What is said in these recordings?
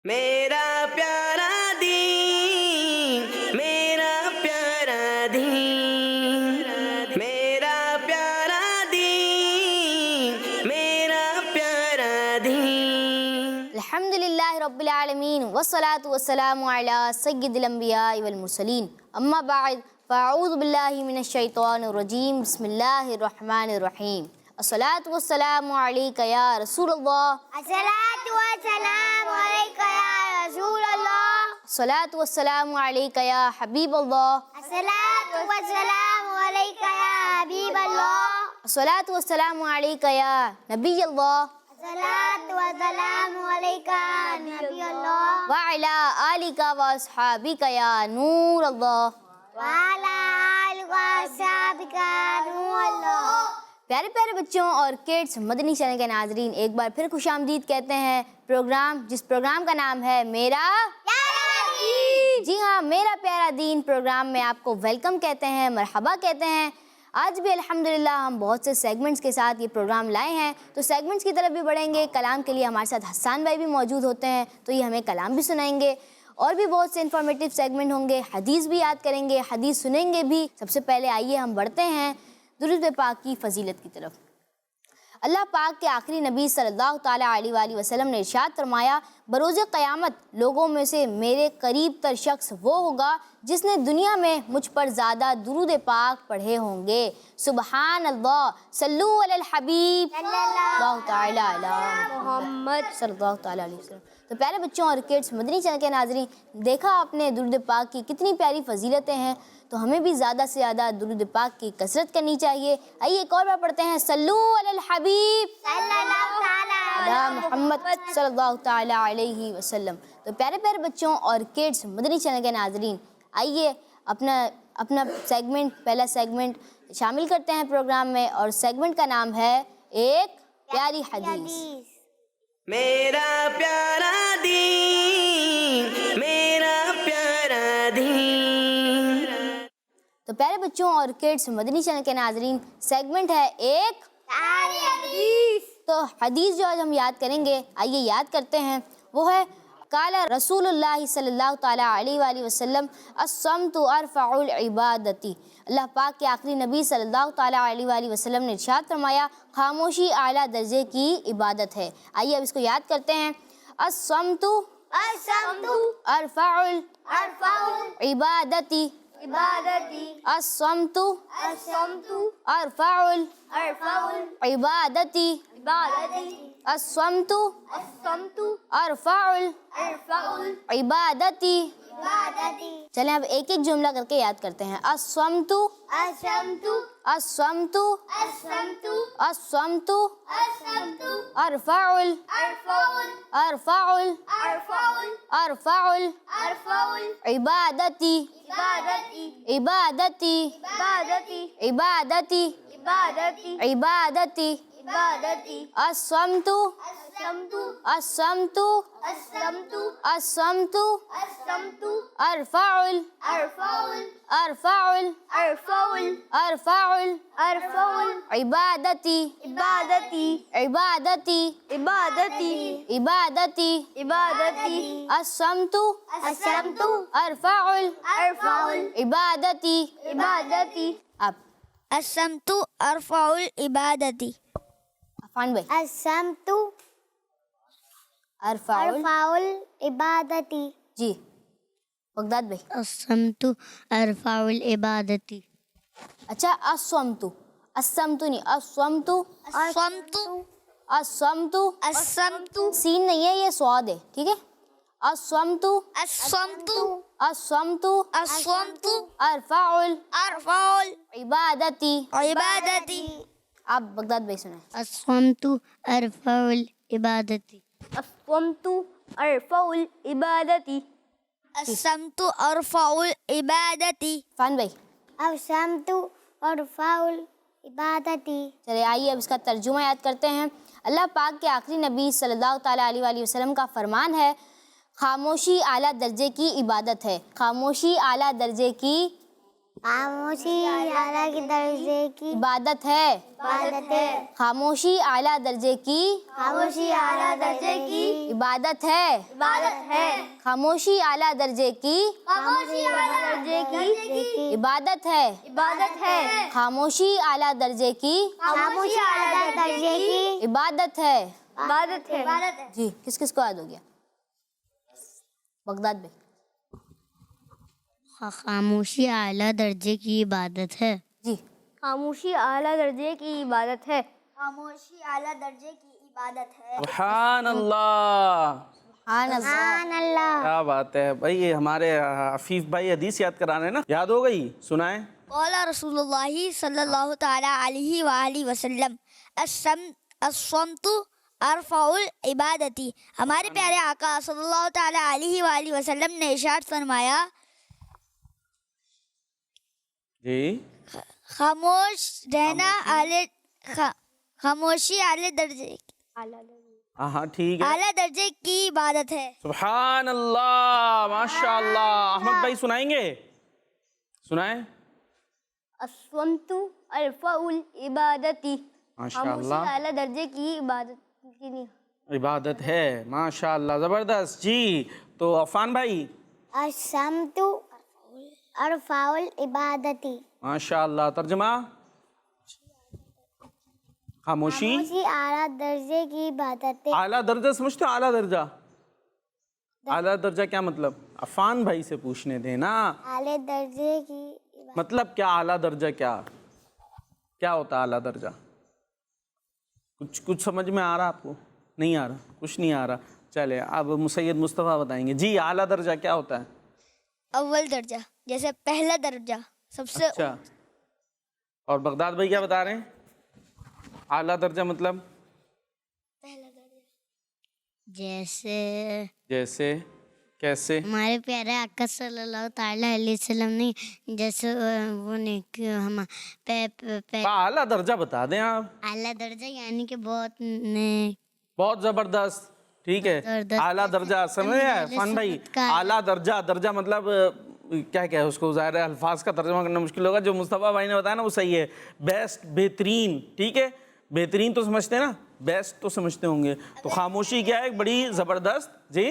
میرا پیارا دین، میرا پیارا دین، میرا پیارا دین، میرا پیارا دین۔ الحمدللہ رب العالمین والصلاة والسلام علی سید الانبیاء والمرسلین، اما بعد فاعوذ باللہ من الشیطان الرجیم، بسم اللہ الرحمن الرحیم۔ الصلاة والسلام علیکہ یا رسول اللہ، الصلاة والسلام علیکہ یا رسول اللہ، الصلاة والسلام علیکہ یا حبیب اللہ، الصلاة والسلام علیکہ یا حبیب اللہ، الصلاة والسلام علیکہ یا نبی اللہ، الصلاة والسلام علیکہ یا نبی اللہ، وعلی آلکہ واصحابکہ یا نور اللہ۔ وعلی آلہ وصحبہ یا نور اللہ۔ پیارے پیارے بچوں اور کڈس مدنی چینل کے ناظرین، ایک بار پھر خوش آمدید کہتے ہیں جس پروگرام کا نام ہے میرا پیارا دین۔ جی ہاں، میرا پیارا دین پروگرام میں آپ کو ویلکم کہتے ہیں، مرحبا کہتے ہیں۔ آج بھی الحمدللہ ہم بہت سے سیگمنٹس کے ساتھ یہ پروگرام لائے ہیں، تو سیگمنٹس کی طرف بھی بڑھیں گے۔ کلام کے لیے ہمارے ساتھ حسان بھائی بھی موجود ہوتے ہیں، تو یہ ہمیں کلام بھی سنائیں گے، اور بھی بہت سے انفارمیٹیو سیگمنٹ ہوں گے، حدیث بھی یاد کریں گے، حدیث سنیں گے بھی۔ سب سے پہلے آئیے ہم بڑھتے ہیں درود پاک کی فضیلت کی طرف۔ اللہ پاک کے آخری نبی صلی اللہ تعالیٰ علیہ وآلہ وسلم نے ارشاد فرمایا، بروز قیامت لوگوں میں سے میرے قریب تر شخص وہ ہوگا جس نے دنیا میں مجھ پر زیادہ درود پاک پڑھے ہوں گے۔ سبحان اللہ، صلو علی الحبیب اللہ تعالیٰ علی محمد صلی اللہ تعالیٰ علیہ وسلم۔ تو پیارے بچوں اور کڈس مدنی چینل کے ناظرین، دیکھا آپ نے درود پاک کی کتنی پیاری فضیلتیں ہیں، تو ہمیں بھی زیادہ سے زیادہ درود پاک کی کثرت کرنی چاہیے۔ آئیے ایک اور بار پڑھتے ہیں، صلو علی الحبیب صلی اللہ تعالی علی محمد صلی اللہ تعالیٰ علیہ وسلم۔ تو پیارے پیارے بچوں اور کڈس مدنی چینل کے ناظرین، آئیے اپنا پہلا سیگمنٹ شامل کرتے ہیں پروگرام میں، اور سیگمنٹ کا نام ہے ایک پیاری حدیث۔ میرا پیارا دین، میرا پیارا دین۔ تو پیارے بچوں اور کڈس مدنی چینل کے ناظرین، سیگمنٹ ہے ایک پیاری حدیث۔ تو حدیث جو آج ہم یاد کریں گے، آئیے یاد کرتے ہیں، وہ ہے قال رسول اللہ صلی اللہ تعالیٰ علیہ وآلہ وسلم، الصمت ارفع العبادتی۔ اللہ پاک کے آخری نبی صلی اللہ تعالیٰ علیہ وآلہ وسلم نے ارشاد فرمایا، خاموشی اعلیٰ درجے کی عبادت ہے۔ آئیے اب اس کو یاد کرتے ہیں، الصمت ارفع العبادتی، الصمت ارفع العبادتی، الصمت ارفع العبادتی۔ چلیں اب ایک ایک جملہ کر کے یاد کرتے ہیں، الصمت الصمت الصمت ارفع العبادتی عبادتی عبادتی عبادتی، الصمت الصمت الصمت ارفع عبادتی عبادتی عبادتی الصمت ارفع عبادتی۔ اب الصمت ارفع العبادتی، عفان بھائی، الصمت ارفع ارفع العبادتی، جی بغداد بھائی، الصمت ارفع العبادتی، اچھا الصمت، الصمت نہیں، الصمت الصمت الصمت، الصمت سین نہیں ہے، یہ صاد ہے، ٹھیک ہے، الصمت الصمت الصمت الصمت ارفع ارفع عبادتی۔ العبادتی، آپ بغداد بھائی سنیں، الصمت ارفع العبادتی، الصمت ارفع العبادتی۔ الصمت ارفع العبادتی، فان بھائی، الصمت ارفع العبادتی۔ چلے آئیے اب اس کا ترجمہ یاد کرتے ہیں۔ اللہ پاک کے آخری نبی صلی اللہ تعالیٰ علیہ وآلہ وسلم کا فرمان ہے، خاموشی اعلیٰ درجے کی عبادت ہے۔ خاموشی اعلیٰ درجے کی خاموشی اعلیٰ کے درجے کی عبادت ہے. عبادت ہے. خاموشی اعلیٰ درجے کی خاموشی اعلیٰ درجے کی عبادت ہے. عبادت ہے. خاموشی اعلیٰ درجے کی خاموشی اعلیٰ درجے کی عبادت ہے. عبادت ہے. خاموشی اعلیٰ درجے کی خاموشی اعلیٰ درجے کی عبادت ہے. عبادت ہے. جی کس کس کو یاد ہو گیا؟ بغداد میں. خاموشی اعلیٰ درجے کی عبادت ہے. جی خاموشی اعلیٰ درجے کی عبادت ہے. خاموشی اعلیٰ درجے کی عبادت ہے. سبحان اللہ، سبحان اللہ. سبحان اللہ. کیا بات ہے بھائی. یہ ہمارے عفیف بھائی حدیث یاد کرا رہے ہیں نا، یاد ہو گئی؟ سنائیں. قال رسول اللہ صلی اللہ تعالیٰ علیہ وآلہ وسلم الصمت ارفع العبادتی. ہمارے پیارے آقا صلی اللہ تعالیٰ علیہ وآلہ وسلم نے ارشاد فرمایا جی خاموش رہنا خاموشی اعلیٰ درجے ہاں ٹھیک ہے. اعلیٰ درجے کی عبادت ہے. سبحان اللہ، ماشاء اللہ. احمد بھائی سنائیں گے؟ سنائیں. الصمت ارفع العبادتی. ماشاء خاموشی اللہ، اعلیٰ درجے کی عبادت کی نہیں. عبادت ہے. ماشاء اللہ، زبردست. جی تو عفان بھائی. الصمت ارفع العبادتی. ماشاء اللہ. ترجمہ. خاموشی خاموشی اعلیٰ درجے کی عبادت ہے. اعلیٰ درجہ سمجھتے ہو؟ اعلیٰ درجہ، اعلیٰ درجہ کیا مطلب؟ عفان بھائی سے پوچھنے دیں نا. اعلیٰ درجے کی عبادت. مطلب کیا اعلیٰ درجہ؟ کیا ہوتا ہے اعلیٰ درجہ؟ کچھ سمجھ میں آ رہا آپ کو؟ نہیں آ رہا؟ کچھ نہیں آ رہا. چلے اب سید مصطفیٰ بتائیں گے. جی اعلیٰ درجہ کیا ہوتا ہے؟ اول درجہ جیسے پہلا درجہ سب سے اچھا. اور بغداد بھائی کیا بتا رہے ہیں؟ اعلیٰ درجہ مطلب جیسے کیسے؟ ہمارے پیارے آقا صلی اللہ تعالیٰ علیہ وسلم نے جیسے وہ نے اعلیٰ درجہ بتا دیں آپ. اعلیٰ درجہ یعنی کہ بہت زبردست. ٹھیک ہے. اعلیٰ درجہ سمجھ ہے فن بھائی. اعلیٰ درجہ مطلب کیا ہے اس کو؟ ظاہر ہے الفاظ کا ترجمہ کرنا مشکل ہوگا. جو مصطفیٰ بھائی نے بتایا نا وہ صحیح ہے. بیسٹ، بہترین. ٹھیک ہے، بہترین تو سمجھتے ہیں نا، بیسٹ تو سمجھتے ہوں گے. تو خاموشی کیا ہے؟ بڑی زبردست. جی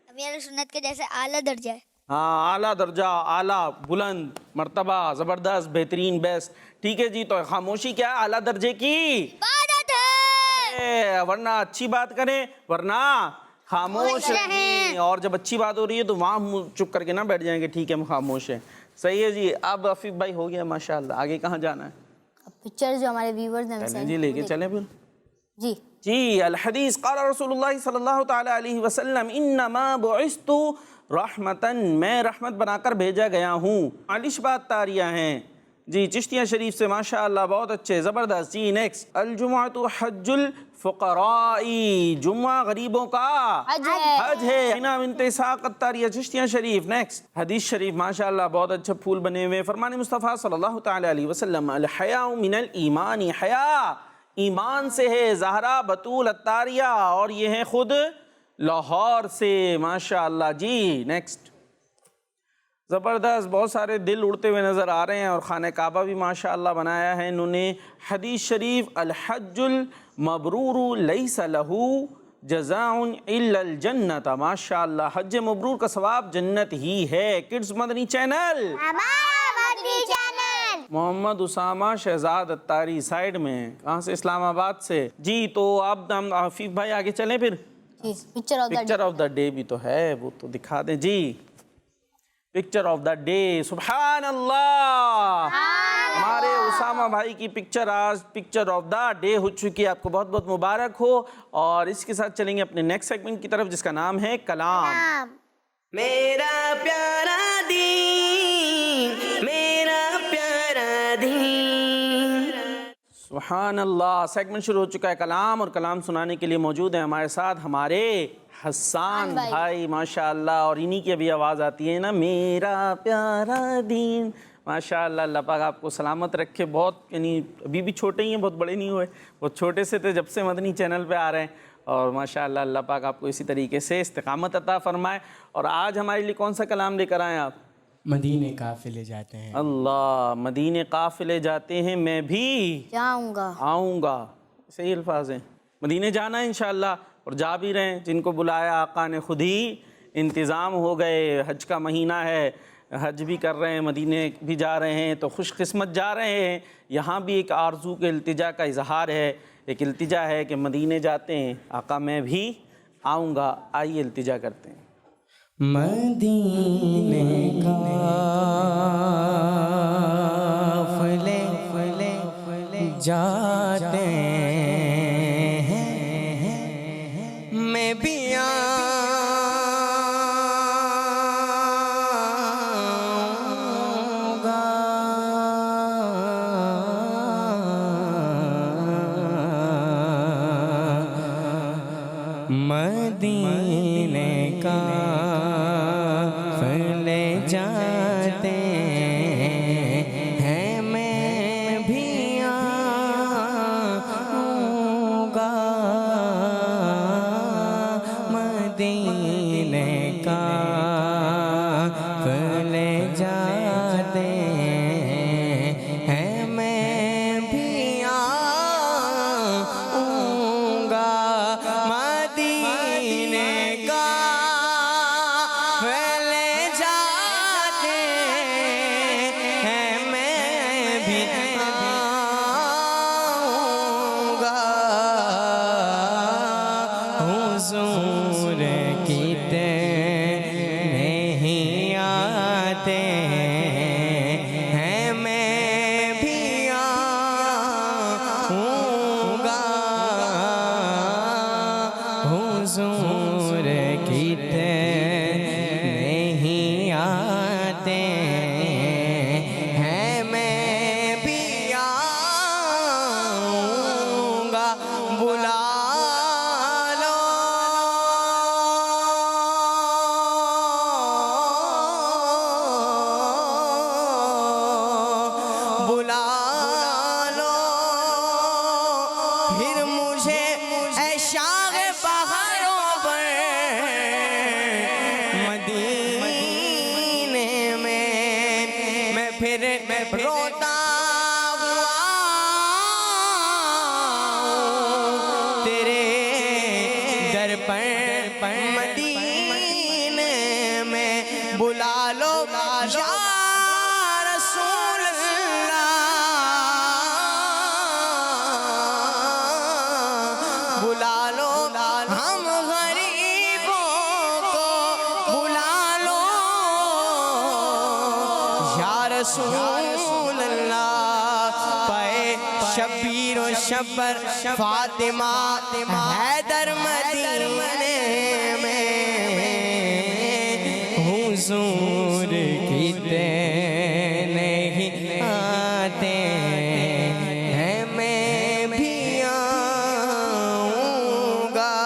امیر سنت کے جیسے اعلیٰ درجہ ہے. ہاں اعلیٰ درجہ، اعلیٰ، بلند مرتبہ، زبردست، بہترین، بیسٹ. ٹھیک ہے جی. تو خاموشی کیا ہے؟ اعلیٰ درجے کی عبادت ہے. ورنہ اچھی بات کریں، ورنہ خاموش رہیں. اور جب اچھی بات ہو رہی ہے تو وہاں چپ کر کے نہ بیٹھ جائیں گے. ٹھیک ہے ہم خاموش ہیں. صحیح ہے جی. اب عفیف بھائی ہو گیا ماشاءاللہ. آگے کہاں جانا ہے؟ پکچر جو ہمارے ویورز ہیں چلیں جی، لے کے چلیں پھر. جی جی الحدیث قال رسول اللہ صلی اللہ تعالیٰ علیہ وسلم انما بعثت رحمتاً، میں رحمت بنا کر بھیجا گیا ہوں. عالش بات تاریہ ہیں جی چشتیہ شریف سے. ماشاءاللہ بہت اچھے، زبردست. جی نیکسٹ. الجمعۃ حج الفقراء، جمعہ غریبوں کا حج ہے. اینا بنت اسحاق التاریہ چشتیہ شریف. نیکسٹ حدیث شریف. ماشاءاللہ بہت اچھے پھول بنے ہوئے. فرمان مصطفیٰ صلی اللہ تعالیٰ علیہ وسلم الحیاء من الایمان، حیا ایمان سے ہے. زہرا بطول التاریہ، اور یہ ہے خود لاہور سے. ماشاءاللہ. جی نیکسٹ. زبردست. بہت سارے دل اڑتے ہوئے نظر آ رہے ہیں. اور خانہ کعبہ بھی ماشاءاللہ بنایا ہے انہوں نے. حدیث شریف الحج المبرور لیس لہ جزاء الا الجنت. ماشاءاللہ حج مبرور کا ثواب جنت ہی ہے. کڈز مدنی چینل، محمد اسامہ شہزاد اتاری سائیڈ میں. کہاں سے؟ اسلام آباد سے. جی تو اب ہم عفیف بھائی آگے چلیں پھر. پکچر آف دا ڈے بھی تو ہے، وہ تو دکھا دیں. جی پکچر آف دا ڈے. سبحان اللہ. ہمارے اسامہ بھائی کی پکچر آج پکچر آف دا ڈے ہو چکی ہے. آپ کو بہت بہت مبارک ہو. اور اس کے ساتھ چلیں گے اپنے نیکسٹ سیگمنٹ کی طرف جس کا نام ہے کلام. میرا پیارا دین، میرا پیارا دین. سبحان اللہ. سیگمنٹ شروع ہو چکا ہے کلام. اور کلام سنانے کے لیے موجود ہیں ہمارے ساتھ ہمارے حسان بھائی. ماشاءاللہ. اور انہی کی ابھی آواز آتی ہے نا، میرا پیارا دین. ماشاءاللہ. اللہ پاک آپ کو سلامت رکھے. بہت یعنی ابھی بھی چھوٹے ہی ہیں، بہت بڑے نہیں ہوئے. بہت چھوٹے سے تھے جب سے مدنی چینل پہ آ رہے ہیں. اور ماشاءاللہ اللہ پاک آپ کو اسی طریقے سے استقامت عطا فرمائے. اور آج ہمارے لیے کون سا کلام لے کر آئے آپ؟ مدینے قافلے جاتے ہیں. اللہ، مدینے قافلے جاتے ہیں، میں بھی جاؤں گا. آؤں گا. صحیح الفاظ ہیں. مدینے جانا ہے انشاءاللہ، اور جا بھی رہے ہیں. جن کو بلایا آقا نے خود ہی، انتظام ہو گئے، حج کا مہینہ ہے، حج بھی کر رہے ہیں، مدینے بھی جا رہے ہیں، تو خوش قسمت جا رہے ہیں. یہاں بھی ایک آرزو کے التجا کا اظہار ہے، ایک التجا ہے کہ مدینے جاتے ہیں، آقا میں بھی آؤں گا. آئیے التجا کرتے ہیں. مدینے قافلے جاتے ہیں، میں بھی آؤں گا. مدینے قافلے جاتے ہیں، میں بھی آؤں گا. مدینے قافلے جاتے ہیں، میں بھی آؤں گا. مدینے قافلے جاتے ہیں، میں بھی آؤں گا. حضور کی نہیں آتے ہیں، میں بھی آؤں گا. حضور کی نہیں آتے ہیں، میں بھی آؤں گا. بلا لو بلا لو پھر مجھے اے شاغ بہاروں پر. مدینے میں پھر روتا ہوا تیرے در پر. مدینے میں بلا لو یا رسول اللہ، بلا لو ہم غریبوں کو، بلا لو یا رسول اللہ. پائے شبیر و شبر فاطمہ حیدر مدینے میں، حضور کی نہیں آتے ہیں، میں بھی آؤں گا.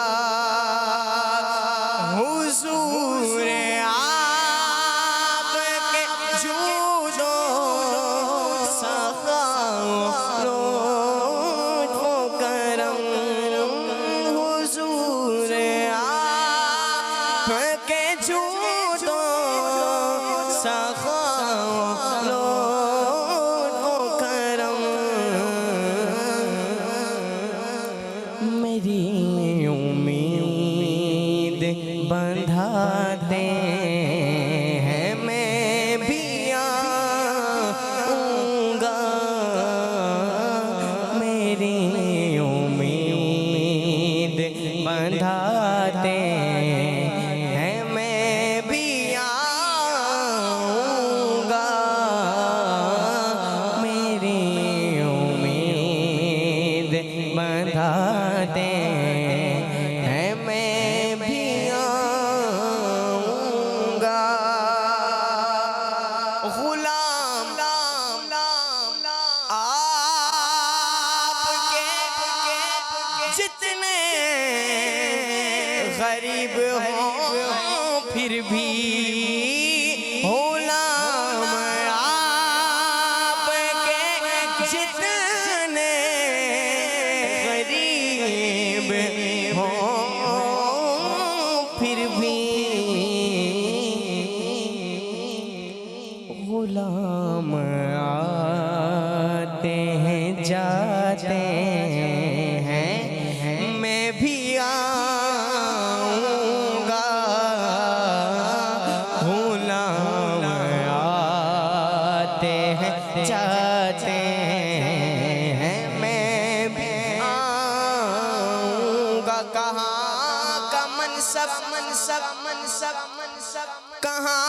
حضور آپ کے جود و سخا لطف و کرم، حضور آپ کے جود و سخا لطف و کرم. میری امید بندھاتے ہیں، میں بھی آؤں گا. میری امید بندھاتے ہیں، میں بھی آؤں گا. میری امید بندھاتے ہیں، میں بھی آؤں گا. غلام آپ کے جتنے غریب ہوں پھر بھی، غلام آپ کے جتنے غریب ہوں پھر بھی، غلام آتے ہیں جاتے ہیں، میں بھی آؤں گا، غلام آتے ہیں جاتے ہیں، میں بھی آؤں گا۔ کہاں کا منصب کہاں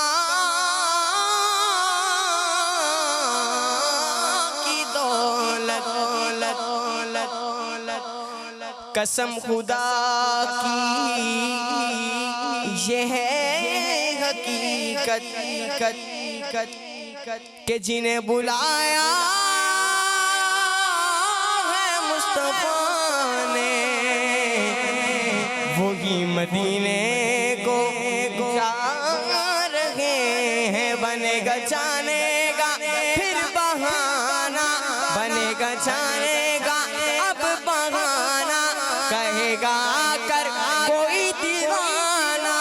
کی دولت، قسم خدا کی یہ ہے حقیقت کہ جنہیں بلایا ہے مصطفیٰ نے، وہی مدینے کو جا رہے ہیں۔ بنے گا جانے گا پھر بہانہ، بنے گا جانے گا اب بہانہ، کہے گا آ کر کوئی دیوانہ،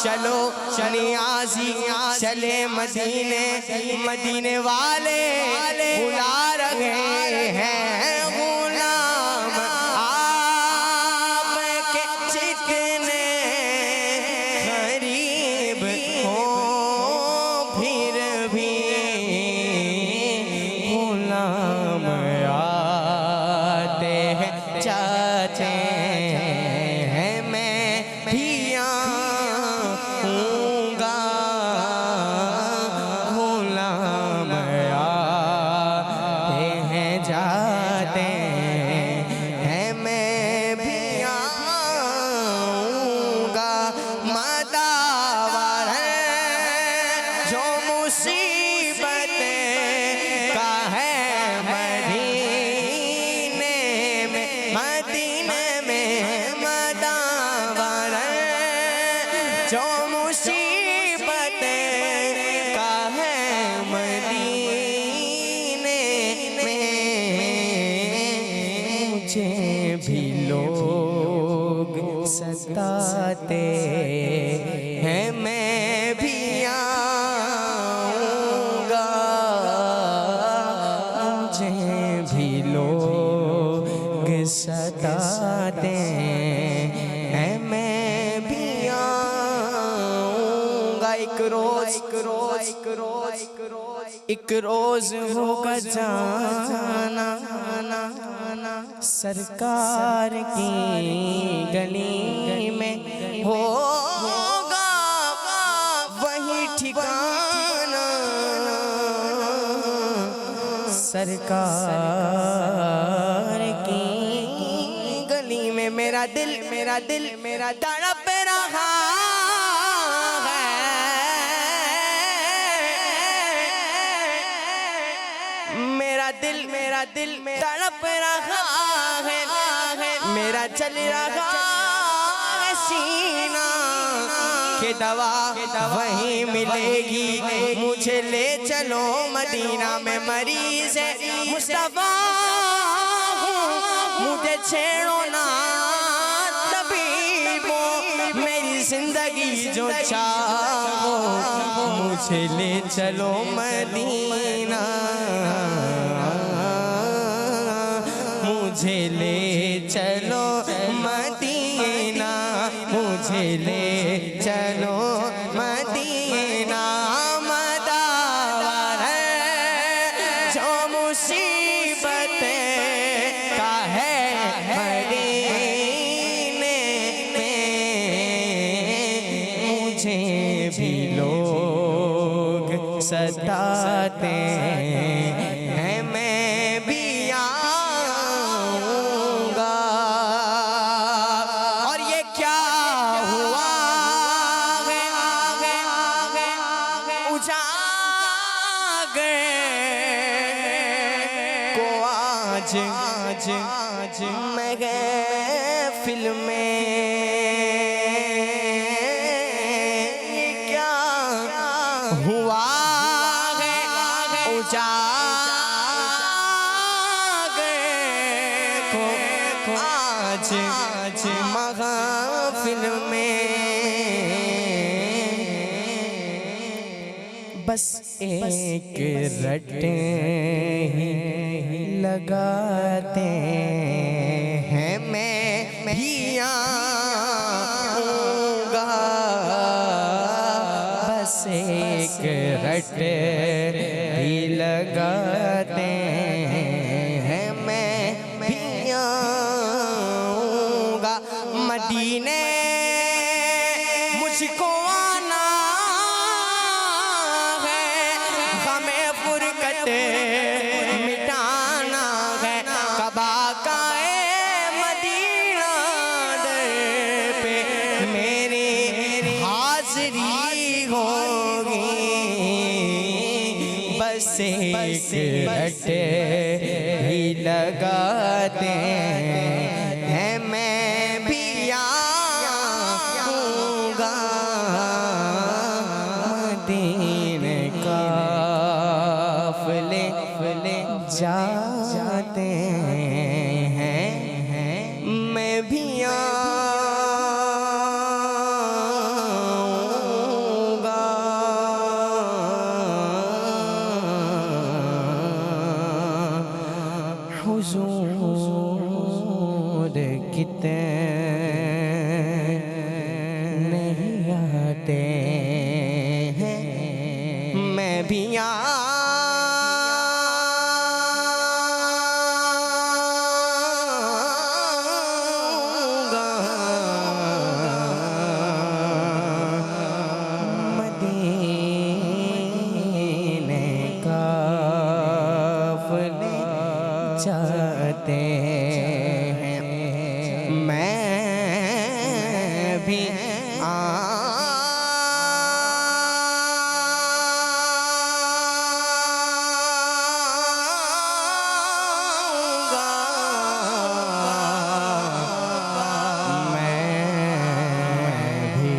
چلو نیازی چلے مدینے والے بلا رہے ہیں۔ غلام آپ کے جتنے غریب ہوں پھر بھی، غلام آتے ہیں جاتے ہیں، میں بھی آؤں گا، غلام آتے ہیں جاتے ہیں، میں بھی آؤں گا۔ مداور ہے جو مصیبتیں کا ہے مدینے میں، مداور ہے جو مصیبتیں کا ہے مدینے میں، مجھے بھی لوگ ستاتے ہیں، میں بھی آؤں گا، مجھے بھی لوگ ستاتے ہیں، میں بھی آؤں گا۔ ایک روز ہوگا جانا سرکار کی گلی میں، ہوگا وہی ٹھکانہ سرکار کی گلی میں۔ میرا دل تڑپ رہا ہے، میرا دل تڑپ رہا ہے، میرا چل رہا ہے سینہ کہ دوا وہیں ملے گی، مجھے لے چلو مدینہ میں مریض ہے مصطفیٰ ہوں، مجھے چھیڑو نا طبیبو، میری زندگی جو چاہو، مجھے لے چلو مدینہ، مجھے لے چلو مدینہ، مجھے لے چلو مدینہ۔ مداور ہے جو مصیبتیں کا ہے مدینے میں، مجھے بھی لوگ ستاتے ہیں، میں بھی آؤں گا۔ اور یہ کیا ہوا ہے، اجاگر کو آج محفل میں، کیا ہوا ہے اجاگر کو آج محفل میں، بس ایک رٹے ہی لگاتے ہیں میں بھی آؤں گا بس ایک رٹے ہی لگاتے ہیں میں بھی آؤں گا مدینے مجھ کو آنا ہے غم فرقت مٹانا ہے کب آقا مدینہ در پہ میری حاضری ہوگی بس ایک رٹے ہی لگاتے ہیں میں بھی آؤں گا مدینے قافلے جاتے ہیں میں بھی آؤں گا حضور کتنے نہیں آتے ہیں میں بھی آؤں گا مدینے قافلے جاتے ہیں میں بھی آؤں گا میں بھی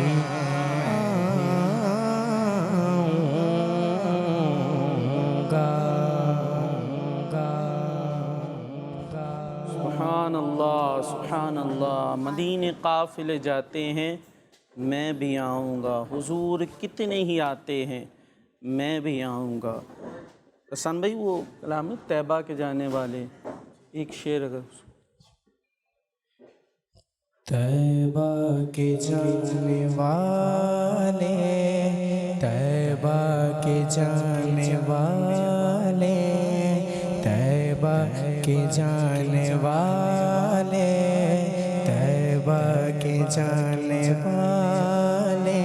آؤں گا سبحان اللہ مدینے قافلے جاتے ہیں میں بھی آؤں گا حضور کتنے ہی آتے ہیں میں بھی آؤں گا حسن بھائی وہ کلام طیبہ کے جانے والے ایک شعر اگر طیبہ کے جانے والے طیبہ کے جانے والے طیبہ کے جانے والے طیبہ کے جانے والے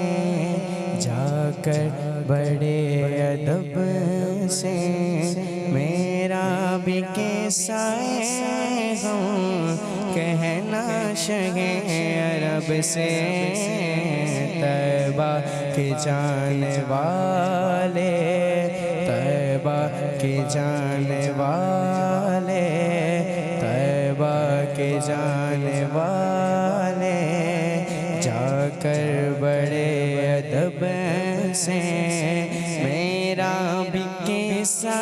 جا کر بڑے ادب سے میرا بھی قصہ غم کہنا شہ عرب سے طیبہ کے جانے والے طیبہ کے جانے والے طیبہ کے جانے والے جا کر بڑے ادب سے میرا بھی قصہ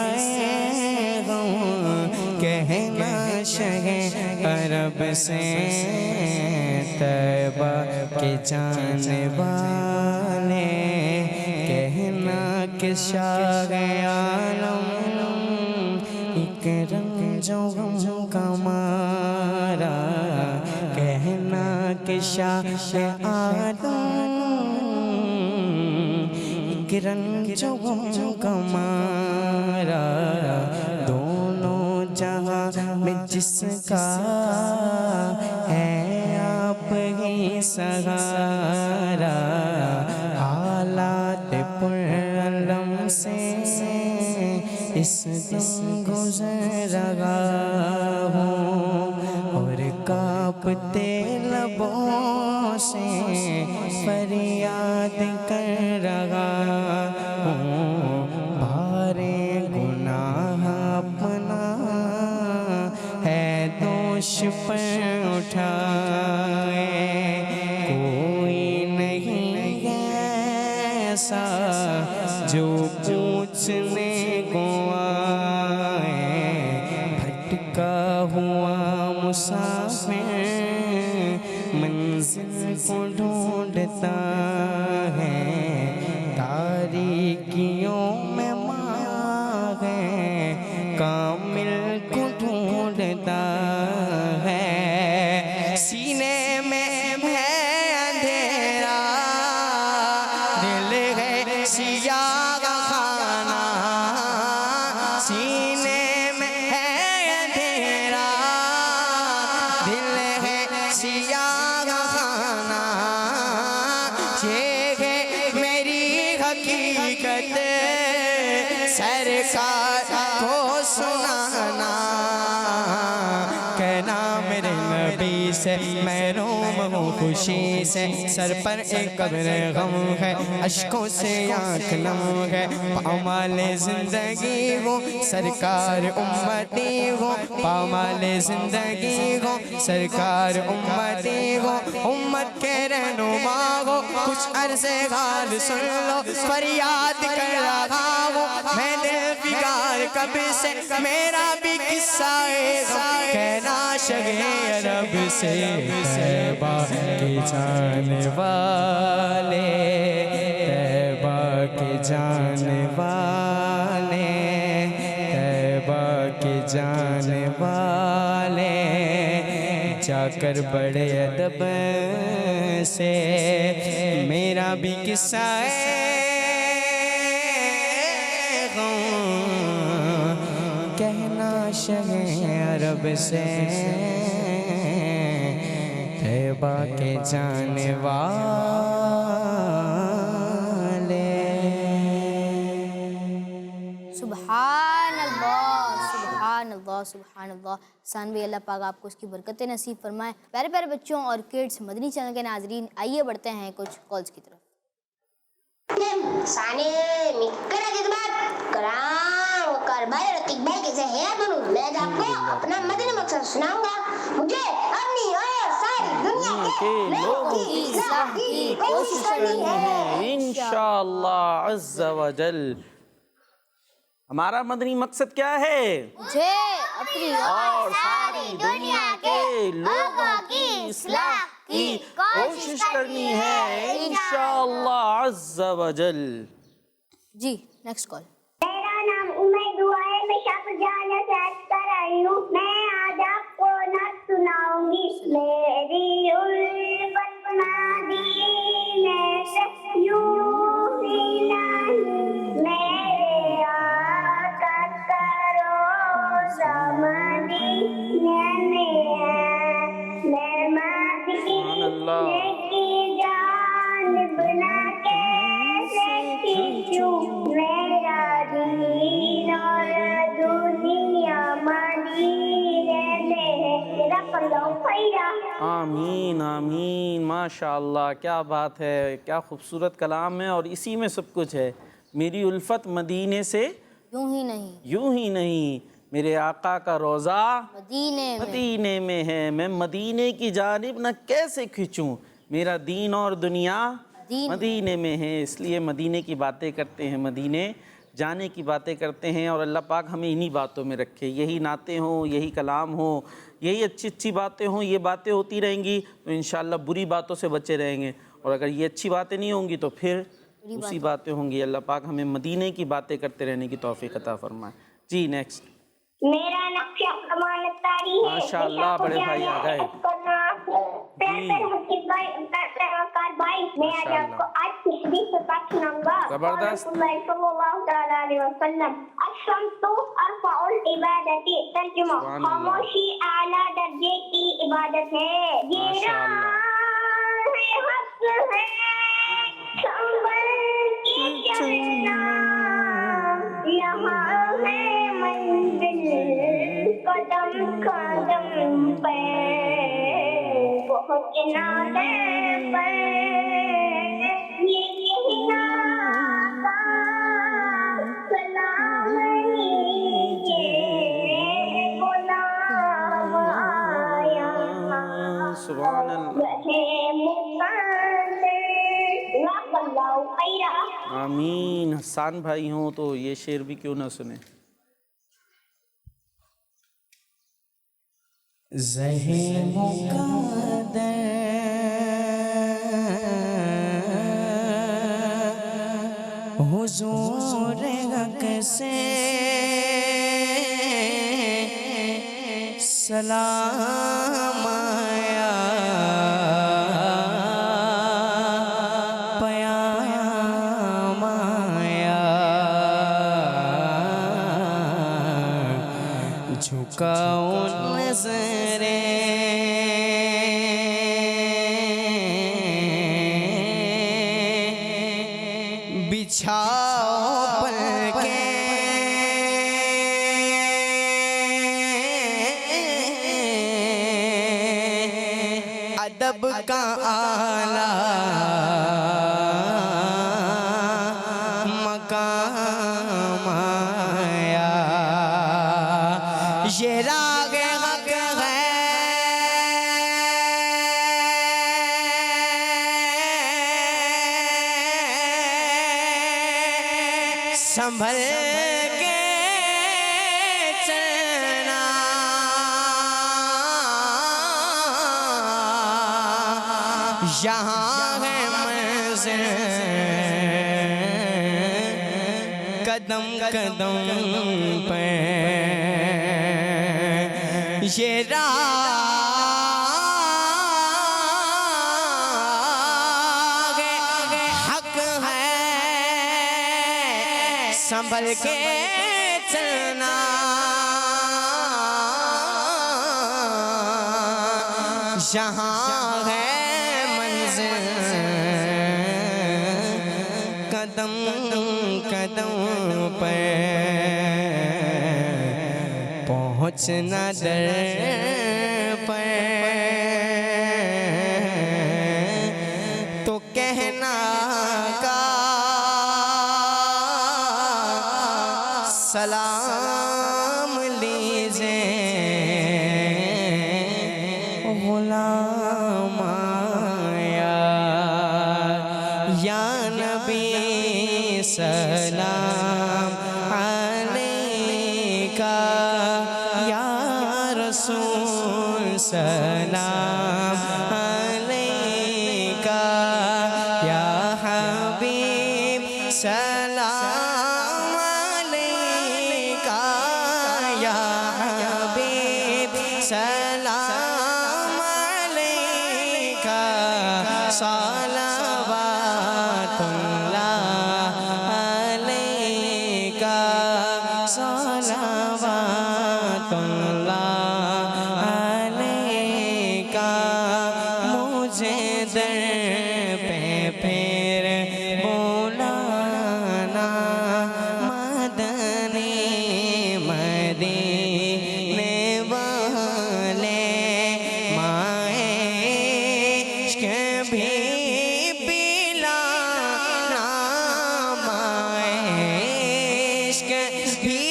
غم کہنا شہ عرب سے طیبہ کے جانے والے کہنا کہ شاہ عالم ایک رنج و غم کا مارا کہنا کہ شاہ عالم ایک رنج و غم کا مارا دونوں جہاں میں جس کا ہے آپ ہی سہارا حالات پر علم سے اس دم گزر رہا ہوں اور کانپتے لبوں سے فریاد کر رہا ہوں بھارے گناہ اپنا ہے دوش پر اٹھائے کوئی نہیں ایسا جو پوچھنے کو آئے بھٹکا ہوا مسافر منزل کو ڈھونڈتا ہے تاریکیوں حقیقت سرکار کو سنانا، کہنا میرے نبی سے محروم ہوں خوشی سے، سر پر ایک قبر غم ہے، اشکوں سے آنکھ نم ہے، پامال زندگی ہو سرکار امتی ہو، پامال زندگی ہو سرکار امتی ہو، امت کے رہنما ہو، کچھ عرض حال سن لو، فریاد کر رہا ہوں میں دل بگار کب سے، میرا بھی قصہ ہے کہنا شگے عرب سے، طیبہ کے جانے والے، طیبہ کے جانے والے، طیبہ کے جانے والے، جا کر بڑے ادب سے میرا بھی قصہ ہے کہنا شہ عرب سے، طیبہ کے جانے والے۔ سبحان اللہ، سبحان اللہ، سبحان اللہ۔ حسان بھائی اللہ پاک آپ کو اس کی برکتیں نصیب فرمائے۔ پیارے پیارے بچوں اور کڈز مدنی چینل کے ناظرین، آئیے بڑھتے ہیں کچھ کالز کی طرف۔ میں آپ کو اپنا مدنی مقصد سناؤں گا، مجھے اپنی اور ساری دنیا کے لوگوں کی اصلاح کی کوشش کرنی ہے انشاءاللہ عز و جل۔ ہمارا مدنی مقصد کیا ہے؟ مجھے اپنی اور ساری دنیا کے لوگوں کی اصلاح کی کوشش کرنی ہے انشاءاللہ عز و جل۔ جی نیکسٹ کال۔ میرا نام امید ہوا ہے، میں شاپر جانا سیٹ کر رہی ہوں، میں آج آپ کو نعت سناؤں گی۔ میری الفت مدینے سے یوں ہی نہیں، میرے آقا کا روضہ مدینے میں ہے، میں مدینے کی جانب نہ کیسے کھینچوں، میرا دین اور دنیا مدینے میں ہے، رب اللہ خیرہ۔ آمین آمین، ماشاءاللہ، کیا بات ہے، کیا خوبصورت کلام ہے، اور اسی میں سب کچھ ہے۔ میری الفت مدینے سے یوں ہی نہیں، میرے آقا کا روضہ مدینے میں ہے، میں مدینے کی جانب نہ کیسے کھینچوں، میرا دین اور دنیا مدینے میں ہے۔ اس لیے مدینے کی باتیں کرتے ہیں، مدینے جانے کی باتیں کرتے ہیں، اور اللہ پاک ہمیں انہی باتوں میں رکھے، یہی نعتیں ہوں، یہی کلام ہوں، یہی اچھی اچھی باتیں ہوں۔ یہ باتیں ہوتی رہیں گی تو انشاءاللہ بری باتوں سے بچے رہیں گے، اور اگر یہ اچھی باتیں نہیں ہوں گی تو پھر اسی باتیں ہوں گی۔ اللہ پاک ہمیں مدینے کی باتیں کرتے رہنے کی توفیق عطا فرمائے۔ جی نیکسٹ۔ میرا نقشہ امانت داری ہے، ماشاءاللہ، بڑے بھائی آ گئے۔ میں آج آپ کو آج کی حدیث سے پاک سناؤں گا۔ زبردست۔ رسول اللہ صلی اللہ تعالیٰ علیہ وسلم، الصمت ارفع العبادت، ترجمہ خاموشی اعلیٰ درجے کی عبادت ہے۔ یہ راہ حق ہے سنبھل کے چلنا، یہاں ہے منزل قدم قدم پہ پہنچنا ہے، پر یہ کہنا کا سلام لیجیے غلام آیا، سبحان اللہ، رہے مقدر رب اللہ خیرہ۔ آمین۔ حسان بھائی ہوں تو یہ شعر بھی کیوں نہ سنیں۔ زہے مقدر حضور حق سے سلام آیا، پیام آیا، جھکاؤ نظریں بچھاؤ پلکیں ادب کا اعلیٰ مقام آیا، یہ راگ حق ہے سنبھل کے چلنا، یہاں ہے منزل قدم قدم پہ، یہ راگ حق ہے سنبھل کے چلنا، یہاں ہے منزل قدم قدم پہ، پہنچنا در پہ تو کہنا کا سلام لیجے غلام آیا، یا نبی سلام علیکہ، یا رسول سلام علیکہ، یا حبیب سلام علیکہ، یا حبیب سلام علیکہ، صلوات اللہ علیکہ، صلوات اللہ علیکہ، مجھے در پہ پھر بولانا، مدنی مدینے والے مائے عشق بھی پلانا، مائے عشق بھی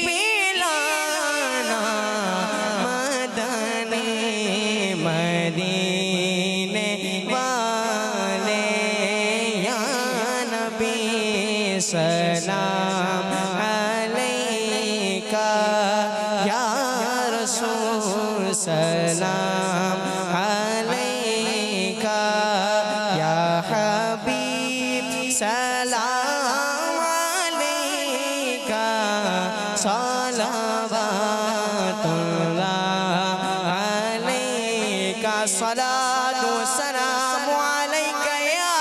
پلانا، مدنی مدینے والے، یا نبی سلام علیکہ، یا رسول سلام علیکہ، یا حبیب سلام علیکہ، صلوات اللہ علیکہ، صلاۃ و سلام علیکہ یا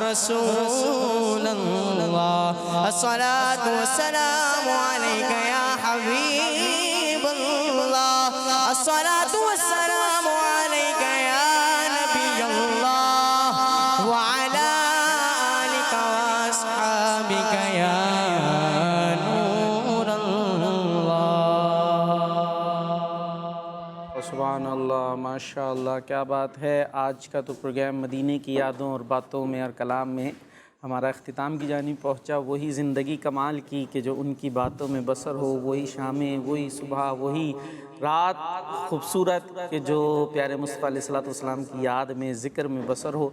رسول اللہ، الصلاۃ والسلام علیکہ یا حبیب اللہ، الصلاۃ والسلام علیکہ یا نبی اللہ، وعلی آلک واصحابک یا نور اللہ۔ سبحان اللہ، ماشاء اللہ، کیا بات ہے۔ آج کا تو پروگرام مدینے کی یادوں اور باتوں میں اور کلام میں ہمارا اختتام کی جانب پہنچا۔ وہی زندگی کمال کی کہ جو ان کی باتوں میں بسر ہو، وہی شامیں، وہی صبح، وہی رات خوبصورت کہ جو پیارے مصطفیٰ علیہ السلام کی یاد میں، ذکر میں بسر ہو۔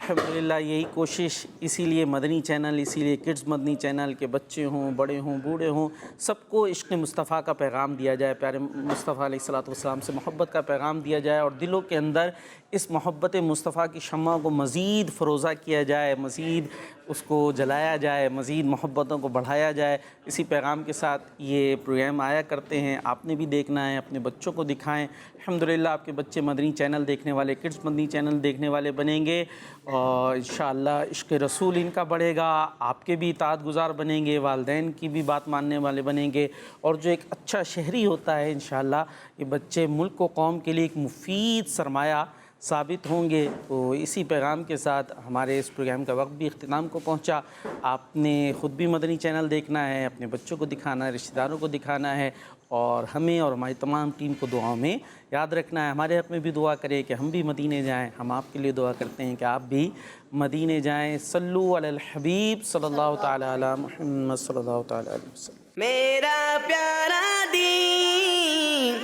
الحمدللہ یہی کوشش، اسی لیے مدنی چینل، اسی لیے کڈز مدنی چینل کے بچے ہوں، بڑے ہوں، بوڑھے ہوں، سب کو عشق مصطفیٰ کا پیغام دیا جائے، پیارے مصطفیٰ علیہ السلام سے محبت کا پیغام دیا جائے، اور دلوں کے اندر اس محبت مصطفیٰ کی شمع کو مزید فروزہ کیا جائے، مزید اس کو جلایا جائے، مزید محبتوں کو بڑھایا جائے۔ اسی پیغام کے ساتھ یہ پروگرام آیا کرتے ہیں، آپ نے بھی دیکھنا ہے، اپنے بچوں کو دکھائیں۔ الحمدللہ آپ کے بچے مدنی چینل دیکھنے والے، کڈز مدنی چینل دیکھنے والے بنیں گے، اور انشاءاللہ عشق رسول ان کا بڑھے گا، آپ کے بھی اطاعت گزار بنیں گے، والدین کی بھی بات ماننے والے بنیں گے، اور جو ایک اچھا شہری ہوتا ہے انشاءاللہ یہ بچے ملک و قوم کے لیے ایک مفید سرمایہ ثابت ہوں گے۔ تو اسی پیغام کے ساتھ ہمارے اس پروگرام کا وقت بھی اختتام کو پہنچا۔ آپ نے خود بھی مدنی چینل دیکھنا ہے، اپنے بچوں کو دکھانا ہے، رشتہ داروں کو دکھانا ہے، اور ہمیں اور ہماری تمام ٹیم کو دعاؤں میں یاد رکھنا ہے۔ ہمارے حق میں بھی دعا کریں کہ ہم بھی مدینے جائیں۔ ہم آپ کے لیے دعا کرتے ہیں کہ آپ بھی مدینے جائیں۔ صلو علی الحبیب صلی اللہ تعالی علی محمد صلی اللہ تعالی علیہ وسلم۔ میرا پیارا دین،